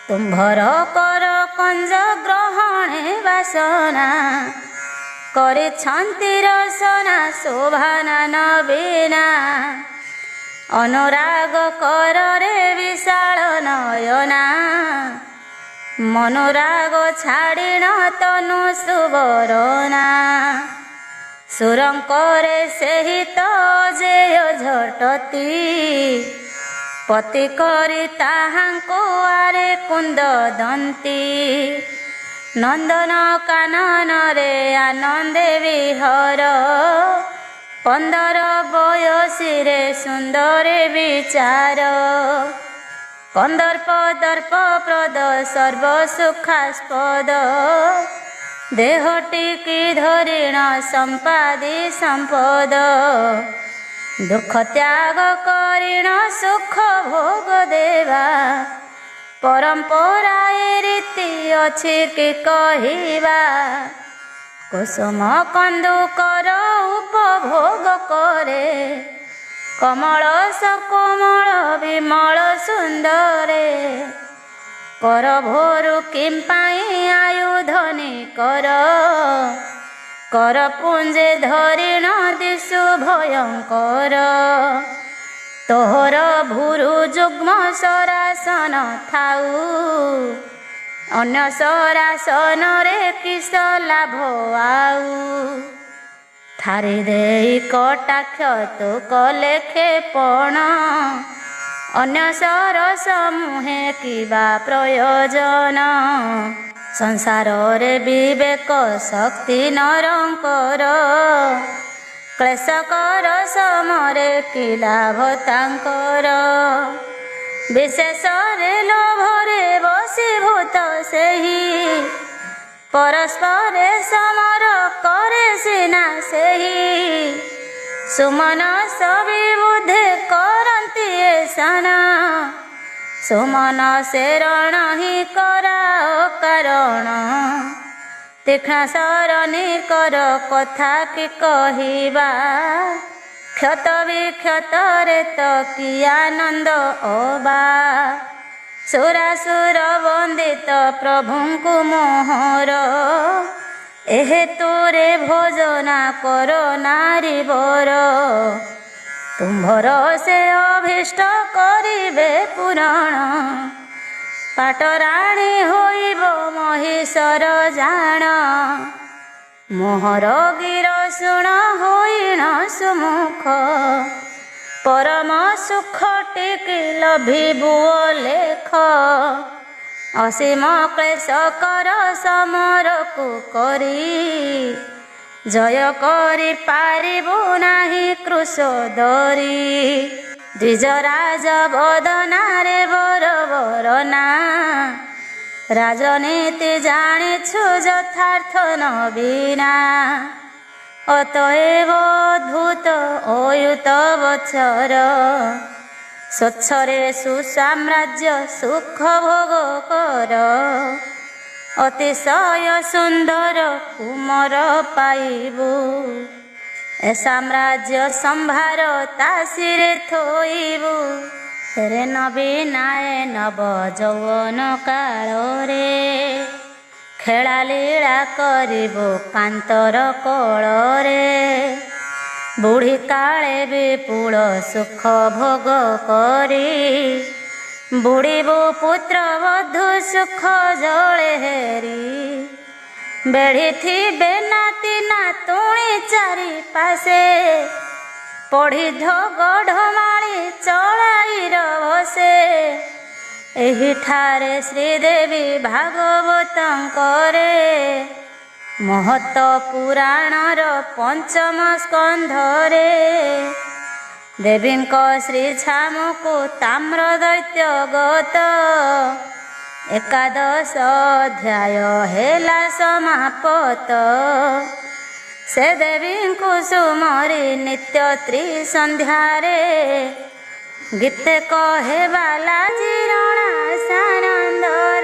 ତୁମ୍ଭର କର କଞ୍ଜ ଗ୍ରହଣେ ବାସନା, କରିଛନ୍ତି ରସନା ଶୋଭାନା ନବୀନା। ଅନୁରାଗ କରରେ ବିଶାଳ ନୟନା, ମନୁରାଗ ଛାଡ଼ିଣ ତନୁ ସୁବରନା। ସୁରଙ୍କରେ ସେହି ତ ଯେୟ ଝଟତି, ପତି କରି ତାହାଙ୍କୁ ଆରେ କୁନ୍ଦ ଦନ୍ତି। ନନ୍ଦନ କାନନରେ ଆନନ୍ଦେ ବିହର, 15 ବୟସୀରେ ସୁନ୍ଦରେ ବିଚାର। କନ୍ଦର୍ପ ଦର୍ପ ପ୍ରଦ ସର୍ବସୁଖାସ୍ପଦ, ଦେହଟି ଧରିଣ ସମ୍ପାଦି ସମ୍ପଦ। ଦୁଃଖ ତ୍ୟାଗ କରିଣ ସୁଖ ଭୋଗ ଦେବା, ପରମ୍ପରା ଏ ରୀତି ଅଛି କି କହିବା। କୁସୁମ କନ୍ଦୁକର ଉପଭୋଗ କରେ, କମଳ ସକୋମଳ ବିମଳ ସୁନ୍ଦରେ। କର ଭୋରୁ କିମ୍ପାଇଁ ଆୟୁଧନି କର, କର ପୁଞ୍ଜେ ଧରିଣ ଦିଶୁ ଭୟଙ୍କର। ତୋହର ଭୁରୁ ଯୁଗ୍ମ ସରାସନ ଥାଉ, ଅନ୍ୟ ସରାସନରେ କିସ ଲାଭ ଆଉ। ଥାରି ଦେଇ କଟାକ୍ଷ ତୁ କଲେ କ୍ଷେପଣ, ଅନ୍ୟ ସରସ ମୁହେ କିବା ପ୍ରୟୋଜନ। ସଂସାରରେ ବିବେକ ଶକ୍ତି ନରଙ୍କର, କ୍ଲେଶକର ସମରେ କି ଲାଭ ତାଙ୍କର। ବିଶେଷରେ ଲୋଭରେ ବଶୀଭୂତ ସେହି, ପରସ୍ପରେ ସମର କରେ ସିନା ସେହି। ସୁମନସ ବିବୁଦ୍ଧେ କରନ୍ତି ଏ ସନା, ସୁମନସେ ରଣ ହିଁ କରାଅ କାରଣ। ତୀକ୍ଷ୍ଣ ସରନି କର କଥା କି କହିବା, କ୍ଷତ ବିକ୍ଷତରେ ତ କି ଆନନ୍ଦ ଅବା। ସୁରାସୁର ବନ୍ଦିତ ପ୍ରଭୁଙ୍କୁ ମୋହର, ଏ ହେତୁରେ ଭୋଜନା କର ନାରୀ ବର। ତୁମ୍ଭର ସେ ଅଭୀଷ୍ଟ କରିବେ ପୂରଣ, ପାଟରାଣୀ ହୋଇବ ମହିଷର ଜାଣ। ମୋହର ଗିର ଶୁଣ ହୋଇଣ ସୁମୁଖ, ପରମ ସୁଖ ଟିକି ଲଭିବୁ ଲେଖ। ଅସୀମ କ୍ଲେଶ କର ସମରକୁ କରି, ଜୟ କରି ପାରିବୁ ନାହିଁ କୃଶ ଦରି। ଦ୍ୱିଜରାଜ ବଦନାରେ ବରବରନା, ରାଜନୀତି ଜାଣିଛୁ ଯଥାର୍ଥ ନବୀନା। ଅତଏବ ଅଦ୍ଭୁତ ଅୟୁତ ବଛର, ସ୍ୱଚ୍ଛରେ ସୁସାମ୍ରାଜ୍ୟ ସୁଖ ଭୋଗ କର। ଅତିଶୟ ସୁନ୍ଦର କୁମର ପାଇବୁ, ଏ ସାମ୍ରାଜ୍ୟ ସମ୍ଭାର ତାସିରେ ଥୋଇବୁ। ରେ ନବୀନାଏ ନବ ଯୌବନ କାଳରେ, ଖେଳା ଲୀଳା କରିବୁ କାନ୍ତର କୋଳରେ। ବୁଢ଼ୀ କାଳେ ବିପୁଳ ସୁଖ ଭୋଗ କରି, ବୁଡ଼ିବୁ ପୁତ୍ର ବଧୂ ସୁଖ ଜଳେ ହେରି। ବେଢ଼ିଥିବେ ନାତି ନାତୁଣୀ ଚାରି ପାଶେ, ପଢ଼ିଧ ଗଢ଼ମାଳି ଚଳାଇର ବସେ। ଏହିଠାରେ ଶ୍ରୀଦେବୀ ଭାଗବତଙ୍କରେ, ମହତ ପୁରାଣର ପଞ୍ଚମ ସ୍କନ୍ଧରେ। ଦେବୀଙ୍କ ଶ୍ରୀଛାମୁକୁ ତାମ୍ର ଦୈତ୍ୟ ଗତ, 11 ଅଧ୍ୟାୟ ହେଲା ସମାପତ। ସେ ଦେବୀଙ୍କୁ ସୁମରି ନିତ୍ୟ ତ୍ରିସନ୍ଧ୍ୟାରେ, ଗୀତେ କହେ ବାଲାଜୀ ରଣା ସାନନ୍ଦରେ।